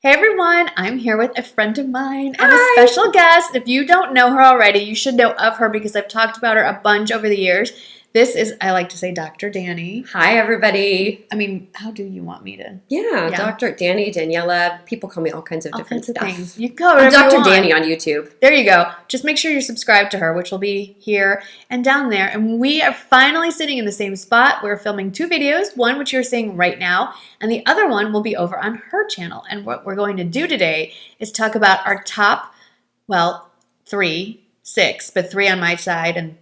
Hey everyone, I'm here with a friend of mine and Hi. a special guest. If you don't know her already, you should know of her because I've talked about her a bunch over the years. This is, I like to say, Dr. Danny. Hi, everybody. I mean, how do you want me to? Yeah, Yeah. Dr. Danny, Daniela. People call me all kinds of different stuff. Things. You go. I'm Dr. Danny on YouTube. There you go. Just make sure you're subscribed to her, which will be here and down there. And we are finally sitting in the same spot. We're filming 2 videos, one which you're seeing right now, and the other one will be over on her channel. And what we're going to do today is talk about our top, 6, but 3 on my side and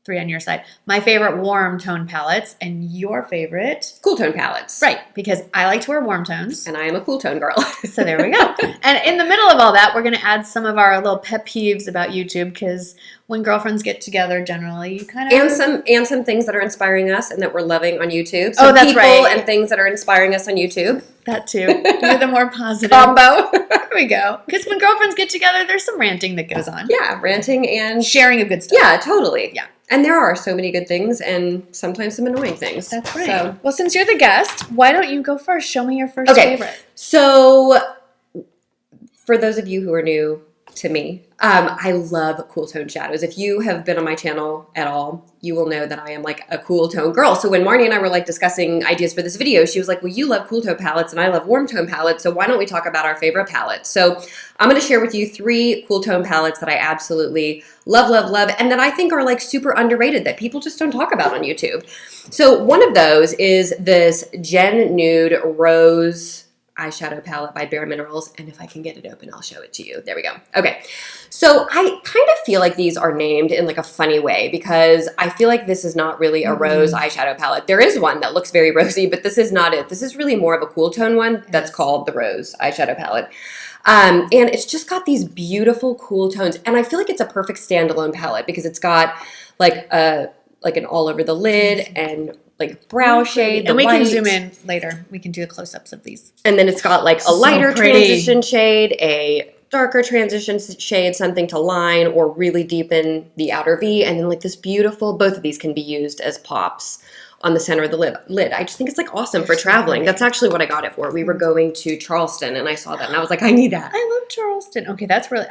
3 on your side. My favorite warm tone palettes and your favorite Cool tone palettes. Right, because I like to wear warm tones. And I am a cool tone girl. So there we go. And in the middle of all that, we're going to add some of our little pet peeves about YouTube because when girlfriends get together, generally, you kind of... And some things that are inspiring us and that we're loving on YouTube. Oh, that's people right. And things that are inspiring us on YouTube. That too. Do the more positive. Combo. There we go. Because when girlfriends get together, there's some ranting that goes on. Yeah, ranting and... Sharing of good stuff. Yeah, totally. Yeah. And there are so many good things and sometimes some annoying things. That's right. So. Well, since you're the guest, why don't you go first? Show me your first favorite. So for those of you who are new to me, I love cool tone shadows. If you have been on my channel at all, you will know that I am like a cool tone girl. So when Marnie and I were like discussing ideas for this video, she was like, well, you love cool tone palettes and I love warm tone palettes. So why don't we talk about our favorite palettes? So I'm going to share with you 3 cool tone palettes that I absolutely love, love, love. And that I think are like super underrated that people just don't talk about on YouTube. So one of those is this Gen Nude Rose eyeshadow palette by Bare Minerals, and if I can get it open, I'll show it to you. There we go. Okay, so I kind of feel like these are named in like a funny way because I feel like this is not really a rose eyeshadow palette. There is one that looks very rosy, but this is not it. This is really more of a cool tone one that's called the Rose eyeshadow palette. And it's just got these beautiful cool tones, and I feel like it's a perfect standalone palette because it's got like an all over the lid and like brow shade. And we can zoom in later. We can do the close-ups of these. And then it's got like a lighter transition shade, a darker transition shade, something to line or really deepen the outer V. And then like this beautiful, both of these can be used as pops on the center of the lid. I just think it's like awesome for traveling. That's actually what I got it for. We were going to Charleston and I saw that and I was like, I need that. I love Charleston. Okay, that's really,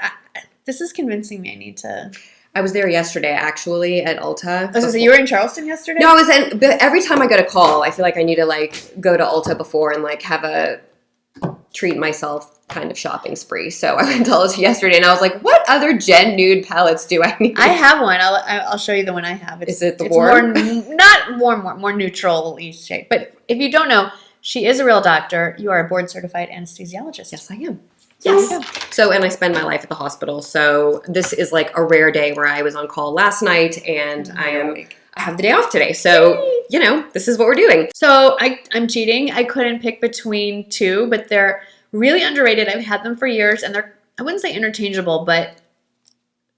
this is convincing me. I need to... I was there yesterday, actually, at Ulta. Oh, so you were in Charleston yesterday? No, I was in, but every time I go to call, I feel like I need to, like, go to Ulta before and, like, have a treat myself kind of shopping spree. So I went to Ulta yesterday, and I was like, what other Gen Nude palettes do I need? I have one. I'll show you the one I have. Is it the warm? Not warm, more neutral shade. But if you don't know, she is a real doctor. You are a board-certified anesthesiologist. Yes, I am. Yes. So, and I spend my life at the hospital. So this is like a rare day where I was on call last night and I have the day off today. So, you know, this is what we're doing. So I'm cheating. I couldn't pick between 2, but they're really underrated. I've had them for years and they're, I wouldn't say interchangeable, but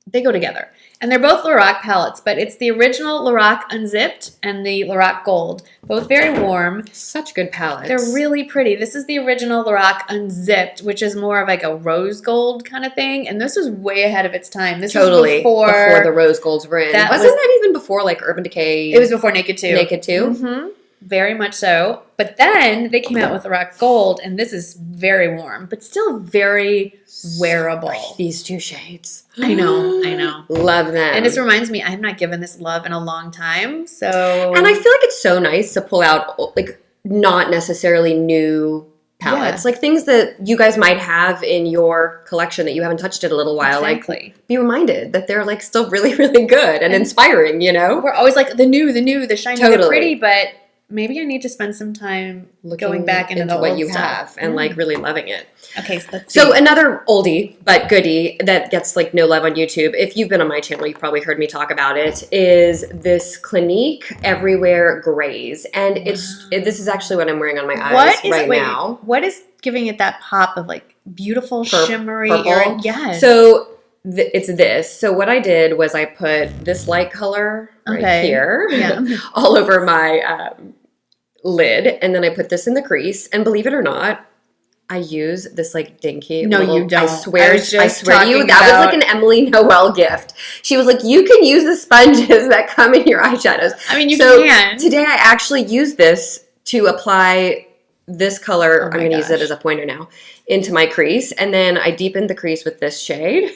they go together. And they're both Lorac palettes, but it's the original Lorac Unzipped and the Lorac Gold. Both very warm. Such good palettes. They're really pretty. This is the original Lorac Unzipped, which is more of like a rose gold kind of thing. And this was way ahead of its time. This was before the rose golds were in. Wasn't that even before like Urban Decay? It was before Naked 2. Naked 2? Mm-hmm. Very much so. But then they came out with Lorac Gold, and this is very warm, but still very wearable. These 2 shades. I know. Love them. And this reminds me, I have not given this love in a long time, so... And I feel like it's so nice to pull out, like, not necessarily new palettes. Yeah. Like, things that you guys might have in your collection that you haven't touched in a little while. Exactly. Like, be reminded that they're, like, still really, really good and inspiring, you know? We're always like, the new, the shiny, totally. the pretty, but... Maybe I need to spend some time going back into the what old you stuff. have and like really loving it. Okay, so let's see. So another oldie but goodie that gets like no love on YouTube, if you've been on my channel, you've probably heard me talk about it, is this Clinique Everywhere Grays. And this is actually what I'm wearing on my eyes now. What is giving it that pop of like beautiful shimmery? Purple? Yes. So it's this. So what I did was I put this light color right here all over my lid, and then I put this in the crease, and believe it or not, I use this like dinky. No, you don't. I swear to you, that was like an Emily Noel gift. She was like, you can use the sponges that come in your eyeshadows. I mean, you can. Today I actually used this to apply this color, Oh I'm my going to use it gosh. as a pointer now, into my crease. And then I deepened the crease with this shade.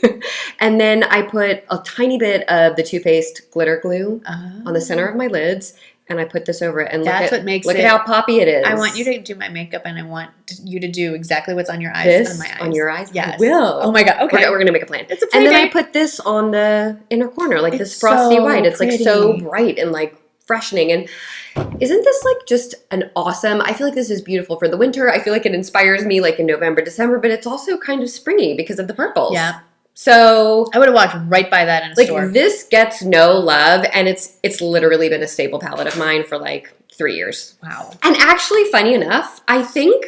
And then I put a tiny bit of the Too Faced glitter glue on the center of my lids. And I put this over it. And That's what makes look it. at how poppy it is. I want you to do my makeup, and I want you to do exactly what's on your eyes this on my eyes. on your eyes? Yes. I will. Oh my God. Okay. We're going to make a plan. It's a And then I playdate. put this on the inner corner, like this It's frosty so white. It's like so pretty. bright and like freshening. And isn't this like just an awesome, I feel like this is beautiful for the winter. I feel like it inspires me like in November, December, but it's also kind of springy because of the purples. Yeah. So I would have walked right by that in a like store. this gets no love, and it's literally been a staple palette of mine for like 3 years. Wow. And actually, funny enough, I think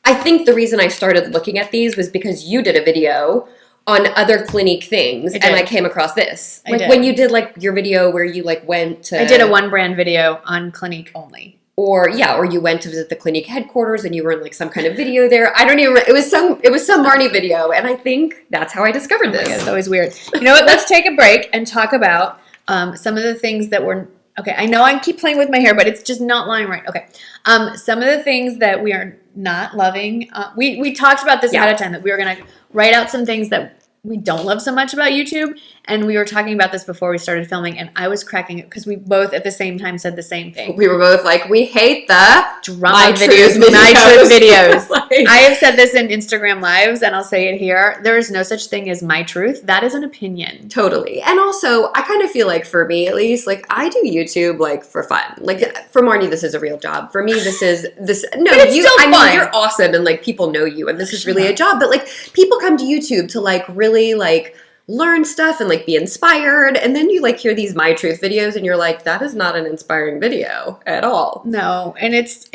the reason I started looking at these was because you did a video on other Clinique things, and I came across this. I Like did. when you did like your video where you like went to, I did a one brand video on Clinique only. or you went to visit the Clinique headquarters and you were in like some kind of video there. I don't even. It was some Marnie video, and I think that's how I discovered this. It's always weird. You know what? Let's take a break and talk about some of the things that were. Okay, I know I keep playing with my hair, but it's just not lying right. Okay, some of the things that we are not loving. We talked about this ahead of time, that we were going to write out some things that we don't love so much about YouTube, and we were talking about this before we started filming, and I was cracking it because we both at the same time said the same thing. We were both like, we hate the Drama videos, my truth videos. Like, I have said this in Instagram lives, and I'll say it here. There is no such thing as my truth. That is an opinion. totally. And also, I kind of feel like, for me at least, like I do YouTube like for fun. Like for Marnie, this is a real job. For me, this is this. No, But it's you. still I fun. mean, you're awesome, and like people know you, and this is really a job. But like people come to YouTube to like really like learn stuff and like be inspired, and then you like hear these My Truth videos, and you're like, that is not an inspiring video at all. No, and it's,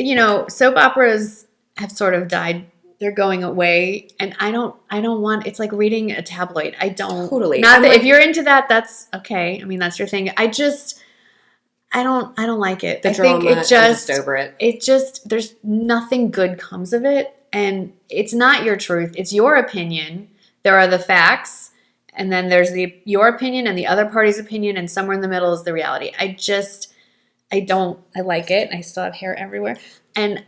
soap operas have sort of died. They're going away, and I don't want, it's like reading a tabloid. I don't. Totally. Not I'm that like- if you're into that, that's okay. I mean, that's your thing. I don't like it. The I drama, think I'm just over it. There's nothing good comes of it, and it's not your truth. It's your opinion. There are the facts, and then there's your opinion and the other party's opinion, and somewhere in the middle is the reality. I like it. I still have hair everywhere, and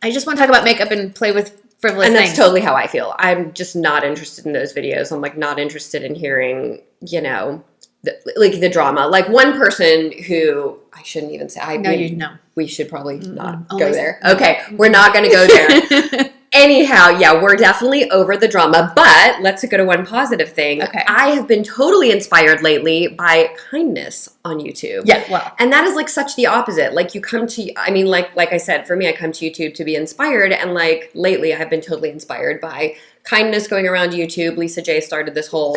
I just want to talk about makeup and play with frivolous And things. that's totally how I feel. I'm just not interested in those videos. I'm like not interested in hearing, the drama. Like one person who I shouldn't even say. We should probably not go there. Okay, we're not going to go there. Anyhow, yeah, we're definitely over the drama, but let's go to one positive thing. Okay. I have been totally inspired lately by kindness on YouTube. Yeah, well. And that is like such the opposite. Like you come to, I mean, like I said, for me, I come to YouTube to be inspired. And like lately I've been totally inspired by kindness going around YouTube. Lisa J started this whole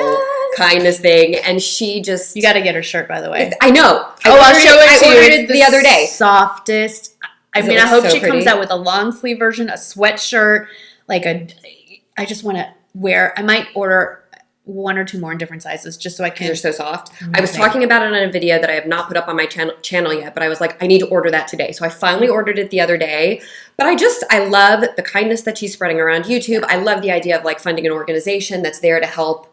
kindness thing, and she just... You got to get her shirt, by the way. I know. I'll show it to you. I ordered it the other day. Softest. I Does mean, it I look hope so she comes pretty? out with a long sleeve version, a sweatshirt, I just want to wear, I might order one or two more in different sizes just so I can. They're so soft. I was talking about it on a video that I have not put up on my channel yet, but I was like, I need to order that today. So I finally ordered it the other day. But I love the kindness that she's spreading around YouTube. I love the idea of like funding an organization that's there to help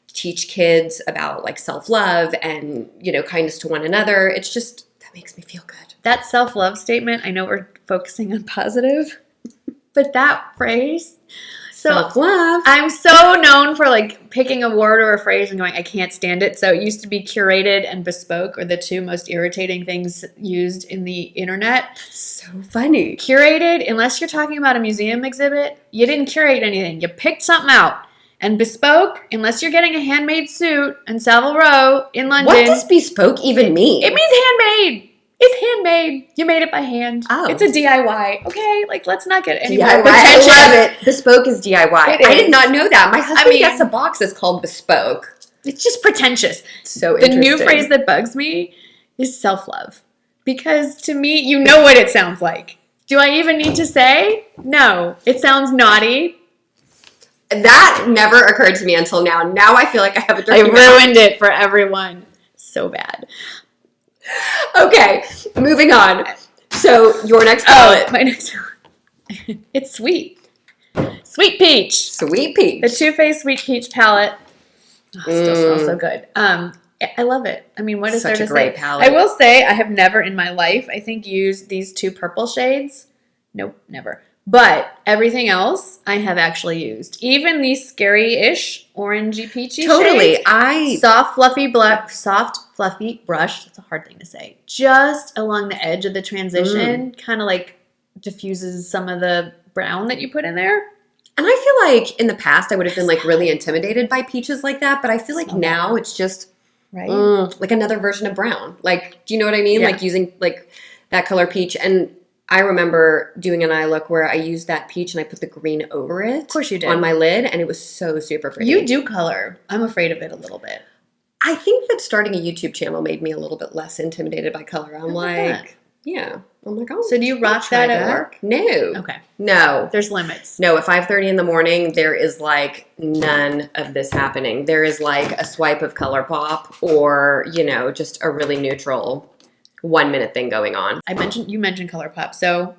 teach kids about like self-love and, kindness to one another. It's just, that makes me feel good. That self-love statement, I know we're focusing on positive, but that phrase, Self-love. I'm so known for like picking a word or a phrase and going, I can't stand it. So it used to be curated and bespoke are the two most irritating things used in the internet. So funny. Curated, unless you're talking about a museum exhibit, you didn't curate anything. You picked something out. And bespoke, unless you're getting a handmade suit in Savile Row in London. What does bespoke even mean? It means handmade. It's handmade. You made it by hand. Oh. It's a DIY. Okay? Like, let's not get any more DIY. pretentious. I love it. Bespoke is DIY. It I did is. not know that. My husband mean- gets a box that's called Bespoke. It's just pretentious. So The interesting. new phrase that bugs me is self-love. Because to me, you know what it sounds like. Do I even need to say? No. It sounds naughty. That never occurred to me until now. Now I feel like I have a dirty I mouth. ruined it for everyone. So bad. Okay, moving on. So your next palette. My next one. It's sweet. Sweet peach. Sweet Peach. The Too Faced Sweet Peach palette. Oh, still smells so good. I love it. I mean, what is Such there a to great say? palette. I will say I have never in my life, I think, used these two purple shades. Nope, never. But everything else I have actually used. Even these scary-ish orangey peachy Totally. shades. Soft fluffy brush. That's a hard thing to say. Just along the edge of the transition, kind of like diffuses some of the brown that you put in there. And I feel like in the past I would have been like really intimidated by peaches like that, but I feel like now it's just like another version of brown. Like, do you know what I mean? Yeah. Like using like that color peach. And I remember doing an eye look where I used that peach and I put the green over it. Of course you did. On my lid, and it was so super pretty. You do color. I'm afraid of it a little bit. I think that starting a YouTube channel made me a little bit less intimidated by color. I'm like, yeah. I'm like, oh. So do you rock that at work? No. Okay. No. There's limits. No, at 5:30 in the morning, there is like none of this happening. There is like a swipe of ColourPop or, you know, just a really neutral 1 minute thing going on. You mentioned ColourPop. So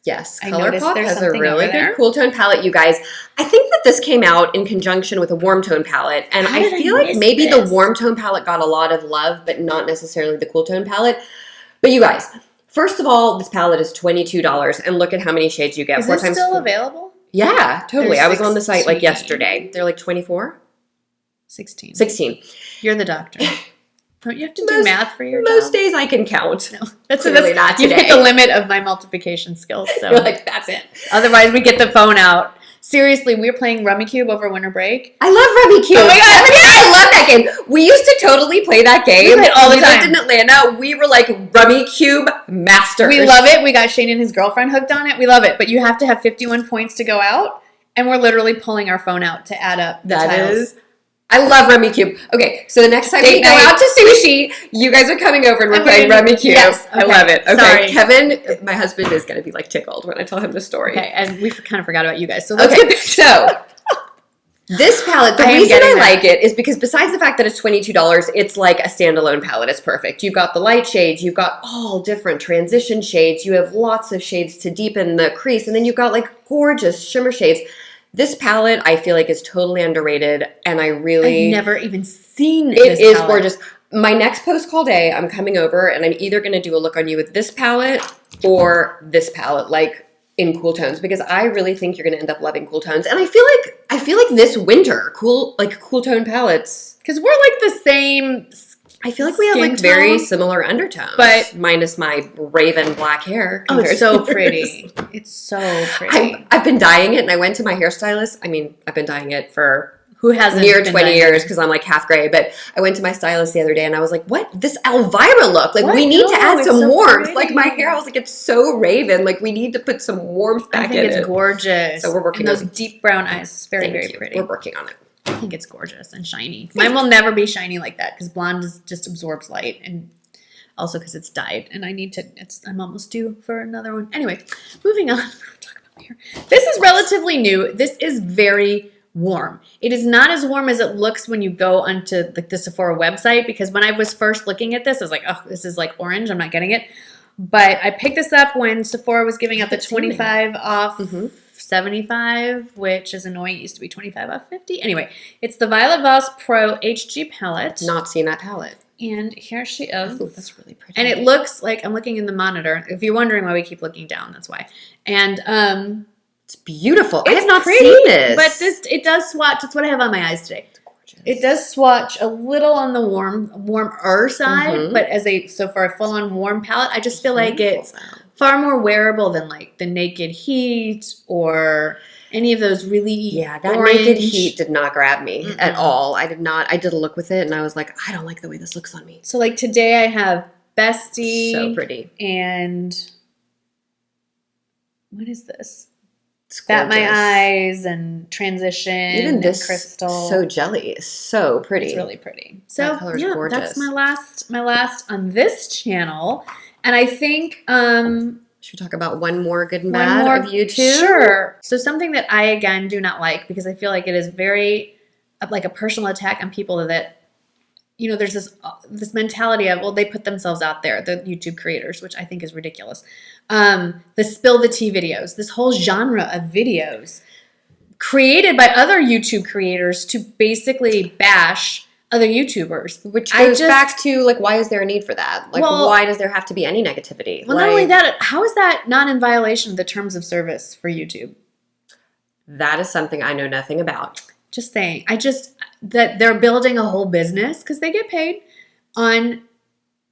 yes, I noticed ColourPop there's has a something really over there. good cool tone palette, you guys. I think that this came out in conjunction with a warm tone palette, and How I did I feel like miss maybe this? the warm tone palette got a lot of love, but not necessarily the cool tone palette. But you guys, first of all, this palette is $22, and look at how many shades you get. Is this still available? Yeah, totally. There's I was on the site like 16. yesterday. They're like 24? 16. 16. You're the doctor. Don't you have to do math for your Most job? days I can count. No, that's Clearly not You've hit today. the limit of my multiplication skills. So You're like, that's it. otherwise, we get the phone out. Seriously, we were playing Rummy Cube over winter break. I love Rummy Cube. Oh my God, I love that game. We used to totally play that game. We play it all the We time. lived in Atlanta. We were like Rummy Cube masters. We love it. We got Shane and his girlfriend hooked on it. We love it. But you have to have 51 points to go out. And we're literally pulling our phone out to add up the That tiles. is. I love Rummy Cube. Okay, so the next time Date we go night. out to sushi, you guys are coming over and we're playing Rummy Cube. Yes, I okay. love it. Okay, Sorry. Kevin, my husband is going to be like tickled when I tell him the story. Okay, and we kind of forgot about you guys. So let's Okay, get so this palette, the I am reason getting I that. like it is because besides the fact that it's $22, it's like a standalone palette. It's perfect. You've got the light shades. You've got all different transition shades. You have lots of shades to deepen the crease. And then you've got like gorgeous shimmer shades. This palette, I feel like, is totally underrated. And I've never even seen It this is palette. gorgeous. My next post call day, I'm coming over and I'm either going to do a look on you with this palette or this palette, like in cool tones, because I really think you're going to end up loving cool tones. And I feel like this winter, cool tone palettes. Because we're like the same. I feel like we have Skin like very tone, similar undertones, but- minus my raven black hair. Oh, it's compared so to yours. pretty. It's so pretty. I've been dyeing it, and I went to my hairstylist. I mean, I've been dyeing it for Who hasn't near been 20 done years that? because I'm like half gray. But I went to my stylist the other day and I was like, what? This Elvira look. Like, What? we need to No, add it's some so warmth. pretty. Like, my hair, I was like, it's so raven. Like, we need to put some warmth I back think in it's it. gorgeous. So we're working and those on it. deep brown eyes. It's very, Thank very you. pretty. We're working on it. I think it's gorgeous and shiny. Mine will never be shiny like that because blonde just absorbs light, and also because it's dyed. And I need to. I'm almost due for another one. Anyway, moving on. Talk about my hair. This is relatively new. This is very warm. It is not as warm as it looks when you go onto like the Sephora website, because when I was first looking at this, I was like, oh, this is like orange. I'm not getting it. But I picked this up when Sephora was giving out the 25 off. 75, which is annoying. It used to be 25 off 50. Anyway, it's the Violet Voss Pro HG palette. Not seen that palette. And here she is. Oh, that's really pretty. And it looks like, I'm looking in the monitor. If you're wondering why we keep looking down, that's why. And it's beautiful. I it's have not pretty, seen this. But it does swatch. That's what I have on my eyes today. It's gorgeous. It does swatch a little on the warmer side, but so for a full-on warm palette, I just feel like it's far more wearable than like the Naked Heat or any of those really that orange. Naked Heat did not grab me at all. I did not. I did a look with it and I was like, I don't like the way this looks on me. So like today I have Bestie. So pretty. And what is this? It's Bat My gorgeous. Eyes and Transition. Even and this Crystal. So jelly is so pretty. It's really pretty. So color's yeah, gorgeous. that's my last on this channel. And I think Should we talk about one more good and one bad more, of YouTube? Sure. So something that I again do not like, because I feel like it is very like a personal attack on people that, you know, there's this mentality of, well, they put themselves out there, the YouTube creators, which I think is ridiculous. The spill the tea videos, this whole genre of videos created by other YouTube creators to basically bash other YouTubers. Which goes back to, like, why is there a need for that? Like, why does there have to be any negativity? Well, not only that, how is that not in violation of the terms of service for YouTube? That is something I know nothing about. Just saying. That they're building a whole business because they get paid on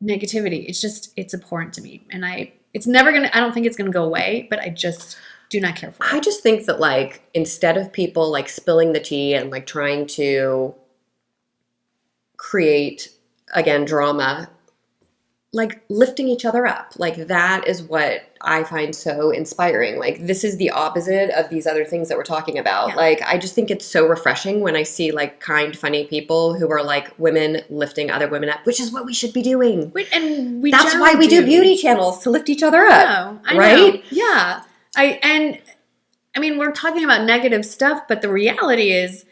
negativity. It's abhorrent to me. And I don't think it's going to go away, but I just do not care for it. I just think that, like, instead of people, like, spilling the tea and, like, trying to create, again, drama, like, lifting each other up. Like, that is what I find so inspiring. Like, this is the opposite of these other things that we're talking about. Yeah. Like, I just think it's so refreshing when I see, like, kind, funny people who are, like, women lifting other women up, which is what we should be doing. That's why we do beauty channels, to lift each other up. I know. Right? Yeah. I mean, we're talking about negative stuff, but the reality is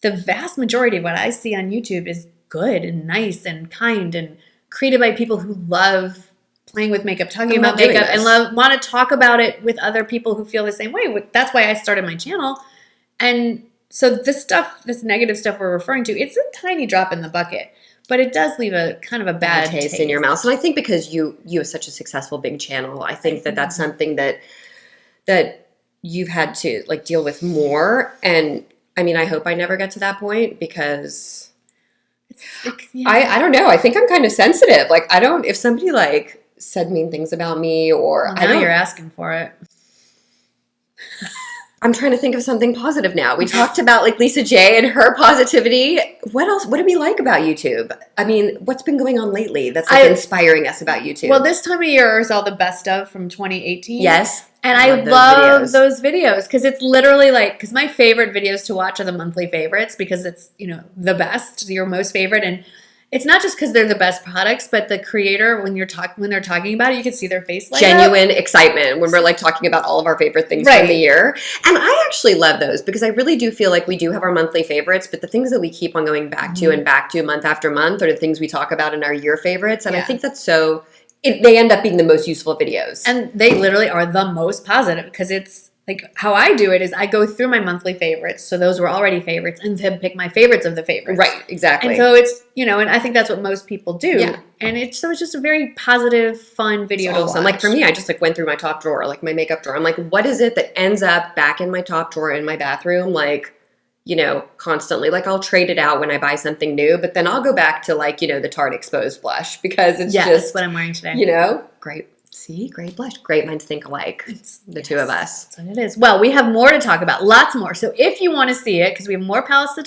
the vast majority of what I see on YouTube is good and nice and kind and created by people who love playing with makeup, talking about makeup, and want to talk about it with other people who feel the same way. That's why I started my channel. And so this negative stuff we're referring to, it's a tiny drop in the bucket, but it does leave a kind of a bad taste in your mouth. And I think because you have such a successful big channel, I think that that's something that you've had to, like, deal with more. And I mean, I hope I never get to that point because I don't know. I think I'm kind of sensitive. Like, if somebody, like, said mean things about me or now you're asking for it. I'm trying to think of something positive now. We talked about, like, Lisa J and her positivity. What else? What do we like about YouTube? I mean, what's been going on lately that's, like, inspiring us about YouTube? Well, this time of year is all the best of from 2018. Yes. And I love those videos because it's literally like, because my favorite videos to watch are the monthly favorites because it's, the best, your most favorite. And it's not just because they're the best products, but the creator, when they're talking about it, you can see their face light genuine excitement when we're, like, talking about all of our favorite things from the year. And I actually love those because I really do feel like we do have our monthly favorites, but the things that we keep on going back to and back to month after month are the things we talk about in our year favorites. And I think that's they end up being the most useful videos. And they literally are the most positive because it's like how I do it is I go through my monthly favorites. So those were already favorites and then pick my favorites of the favorites. Right, exactly. And so it's, and I think that's what most people do. Yeah. And it's just a very positive, fun video to watch. Like, for me, I just, like, went through my top drawer, like my makeup drawer. I'm like, what is it that ends up back in my top drawer in my bathroom? Like, constantly. Like, I'll trade it out when I buy something new, but then I'll go back to, like, the Tarte Exposed blush because it's just... that's what I'm wearing today. Great. See? Great blush. Great minds think alike. It's the two of us. That's what it is. Well, we have more to talk about. Lots more. So if you want to see it, because we have more palettes to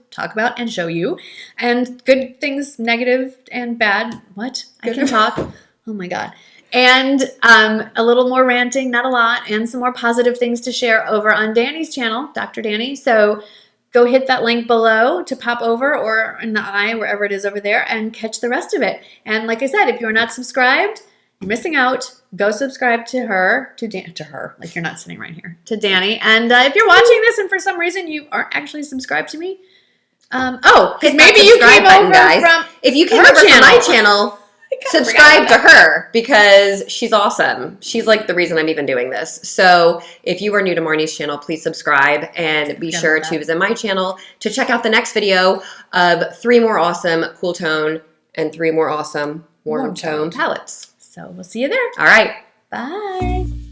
talk about and show you, and good things, negative and bad. What? I can talk. Oh, my God. And a little more ranting, not a lot, and some more positive things to share over on Danny's channel, Dr. Danny. So go hit that link below to pop over or in the eye, wherever it is over there, and catch the rest of it. And like I said, if you're not subscribed, you're missing out. Go subscribe to her, to her, like you're not sitting right here, to Danny. And if you're watching this and for some reason you aren't actually subscribed to me, because maybe you came over from if you came over from my channel, subscribe to her because she's awesome. She's, like, the reason I'm even doing this. So if you are new to Marnie's channel, please subscribe and be sure to visit my channel to check out the next video of 3 more awesome cool tone and 3 more awesome warm tone palettes. So we'll see you there. All right. Bye.